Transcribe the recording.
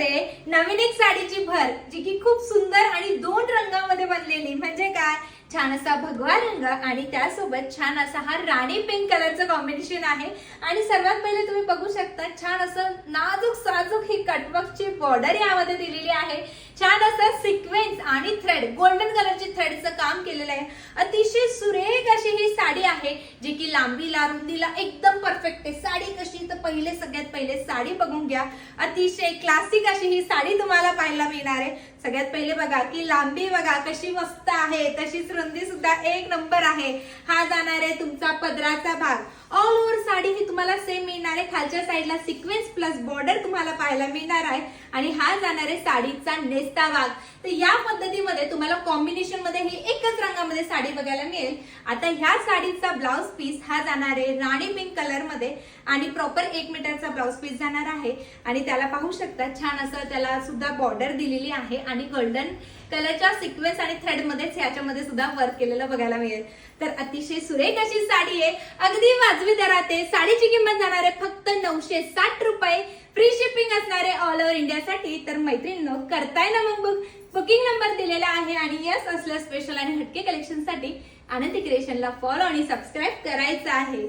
मध्ये नवीन एक साडीची भर, जी की खूप सुंदर आणि दोन रंगामध्ये बनलेली, म्हणजे काय छान असा भगवा रंग आणि त्यासोबत छान असा हा राणी पिंक कलरचं कॉम्बिनेशन आहे। आणि सर्वात पहिले तुम्ही बघू शकता छान असं नाजूक साजूक ही कटवर्कची बॉर्डर यामध्ये दिलेली आहे। छान असं सिक्वेन्स आणि थ्रेड, गोल्डन कलरची थ्रेडचं काम केलेलं आहे। अतिशय सुरेख अशी ही साडी आहे, जी की लांबीला रुंदीला एकदम परफेक्ट आहे। साडी कशी, तर सगळ्यात पहिले साडी बघून घ्या। अतिशय क्लासिक अशी ही साडी तुम्हाला पाहायला मिळणार आहे। सगळ्यात पहिले बघा की लांबी बघा कशी मस्त आहे, तशीच रुंदी सुद्धा एक नंबर आहे। हा जाणार आहे तुमचा पदराचा भाग। ऑल ओव्हर साडी ही तुम्हाला सेम मिळणार आहे। खालच्या साईडला सिक्वेन्स प्लस बॉर्डर तुम्हाला पाहायला मिळणार आहे आणि हा जाणार आहे साडीचा नेस्ता भाग। तर या पद्धतीमध्ये तुम्हाला कॉम्बिनेशन मध्ये ही एकच रंगामध्ये साडी बघायला मिळेल। आता ह्या साडीचा ब्लाउज पीस हा जाणार आहे राणी पिंक कलर मध्ये आणि प्रॉपर 1 मीटरचा ब्लाउज पीस जाणार आहे। आणि त्याला पाहू शकता छान असं त्याला सुद्धा बॉर्डर दिलेली आहे आणि गोल्डन कलरच्या सिक्वेन्स आणि थ्रेड मध्येच ह्याच्यामध्ये सुद्धा वर्क केलेलं बघायला मिळेल। तर अतिशय सुरेख अशी साडी आहे, अगदी वाजवी दरात आहे। साडीची किंमत जाणार आहे फक्त 960 रुपये। फ्री शिपिंग असणार आहे ऑल ओव्हर इंडियासाठी। तर मैत्रिणींनो, करताय ना मग बुकिंग नंबर दिलेला आहे आणि यस असलं स्पेशल आणि हटके कलेक्शन साठी आनंदी क्रिएशनला फॉलो आणि सबस्क्राईब करायचं आहे।